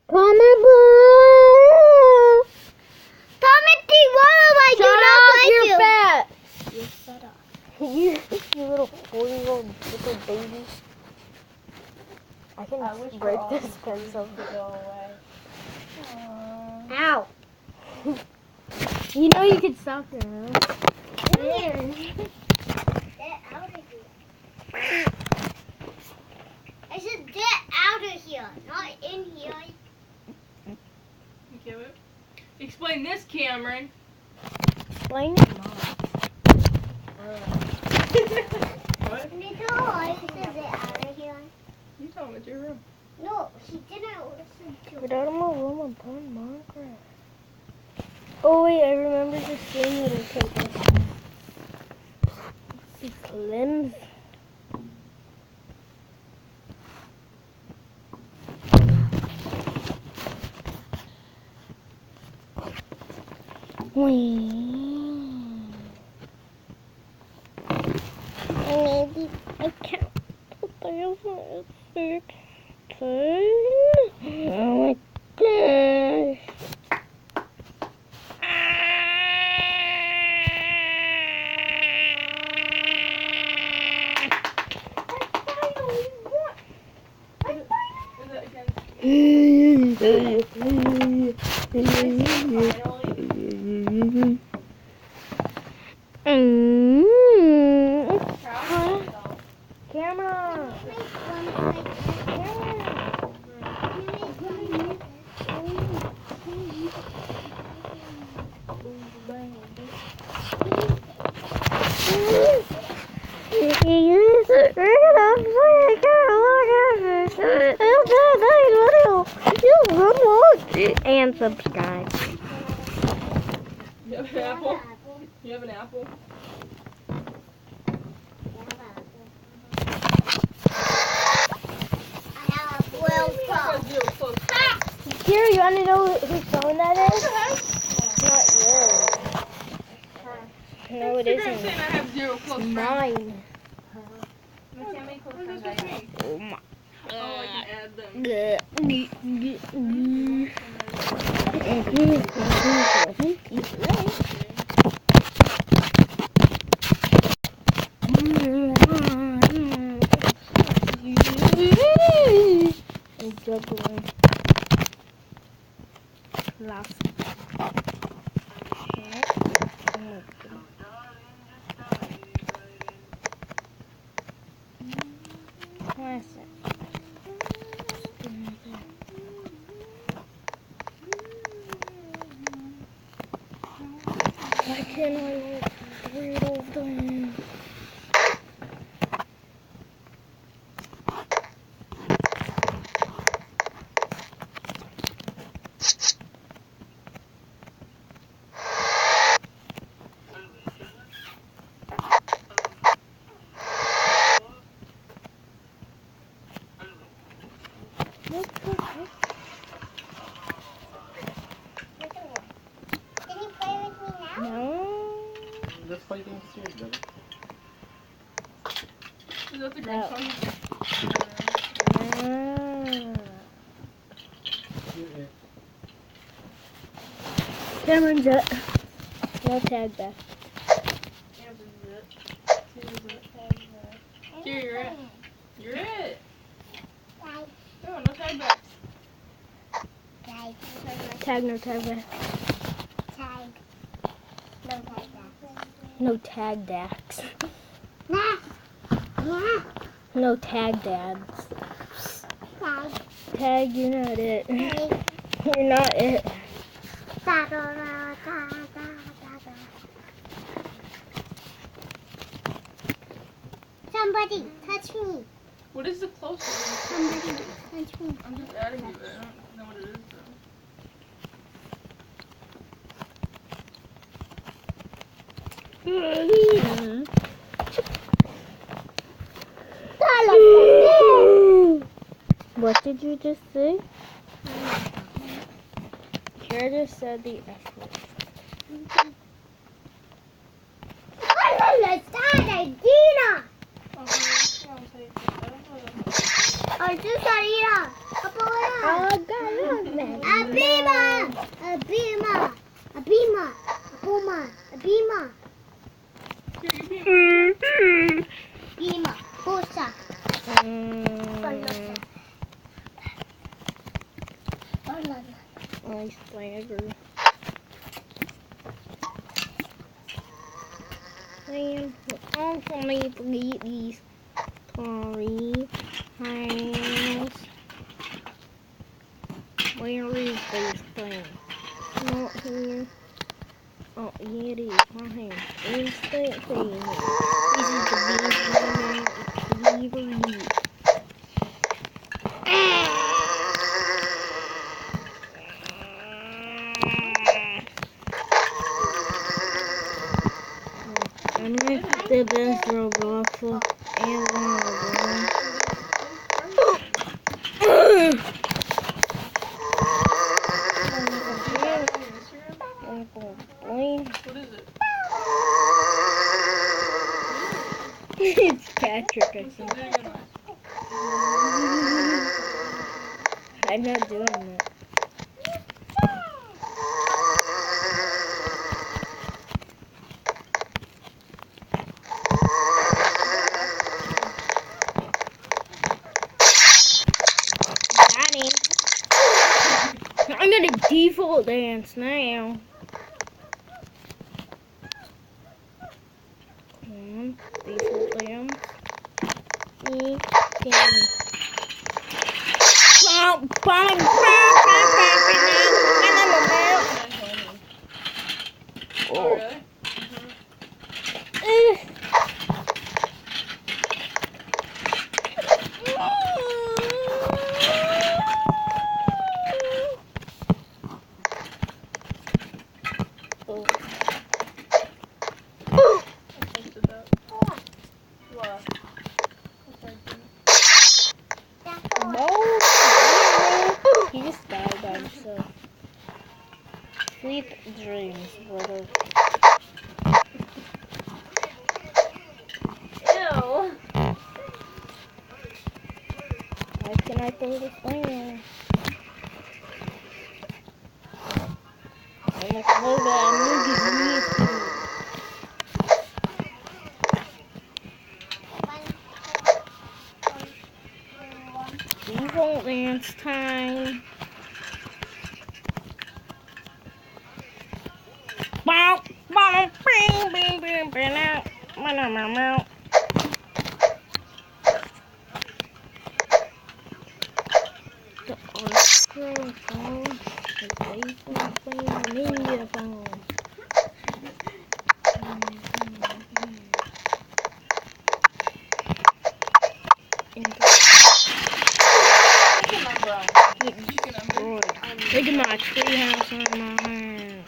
Comment below. Comment below. I do not like You're you. fat. You shut up. You little 4-year-old little baby. I can break this pencil. To go away. Ow. You know you can stop your mouth. Get out of here. I said get out of here, not in here. Okay, wait. Explain this, Cameron. Explain it, Mom. What? Nicole, I said get out of here. You tell him it's your room. No, she didn't listen to Get out of my room, I'm playing Minecraft. Oh wait, I remember this thing that I took. These limbs. Maybe I can't put those on it. Oh my gosh. Camera. And subscribe. You have an apple? You have an apple? Here, you want to know whose phone that is? It's not yours. No, it isn't. I have 0 close friends. Mine. How many close friends I have? Oh my. Oh, I can add them. I'm juggling. Last. Why can't I read all the Let's play downstairs, brother. Is that the great song? Cameron's it. No tag back. Here, you're it. You're it. No, no tag backs. Tag, no tag back. No tag dads. No tag dads. Tag, you're not it. You're not it. Somebody touch me. What is the closest? Somebody touch me. I'm just adding you, but I don't know what it is, though. What did you just say? Kara just said the F word. Argentina. Oh, God, beamer. A beamer. A beamer. A boomer. A beamer. Beamer. Booster. I stagger. And also need to get these Tory hands. Where is this thing? Not here. Oh, yeah, it is. My hand. Instant thing. This is the best thing I'm the best Roblox and one What is it? It's Patrick, I think. I'm not doing that. Got him. I'm gonna default dance now. Come on, default dance. Oh, really? He just died by himself. Sweet dreams, brother. Ew. Why can I throw this thing in? I'm like, hold on, I'm gonna give you default dance time. Bow, bow, bing, bing, bing, bing, out. Meow, meow, meow. The Orchestra phone is basically media phone. Look at my treehouse on my hand.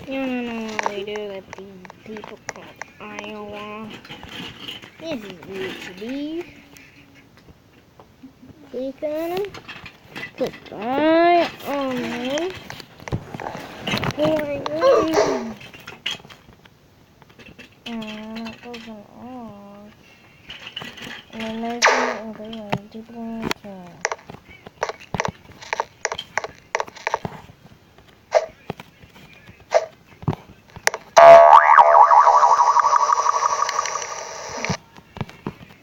You don't know what we do with these people called Iowa. This is USB. Click on them. Click right on them. And it goes on. And then there's the other one. Duplicate.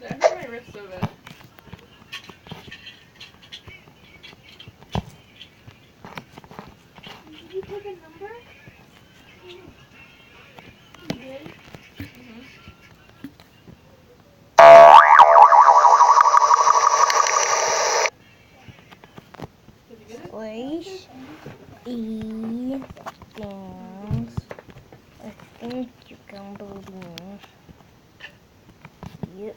That hurt my wrist so bad. Did you take a number? You did? Did you get it? Slash E dance. I think you can believe. Yep.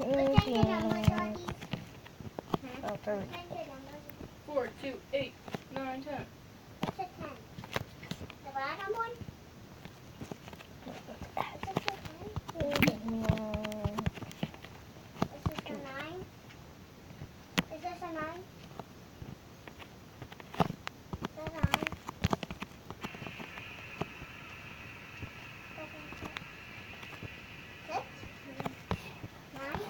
Look at your number, doggy. Hurry. 4, 2, 8, 9, 10. It's a 10. The bottom one? Is this a 10? Is this a 9? Is this a 9? Is this a 9? Six? 9?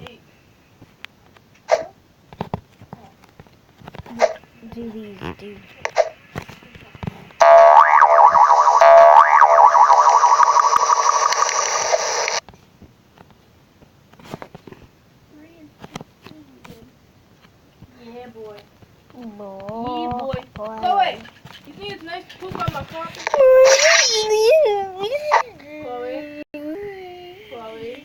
8. Do these, dude. Yeah, boy. Boy. Yeah, boy. Go away. You think it's nice to poop on my carpet? Chloe? Chloe?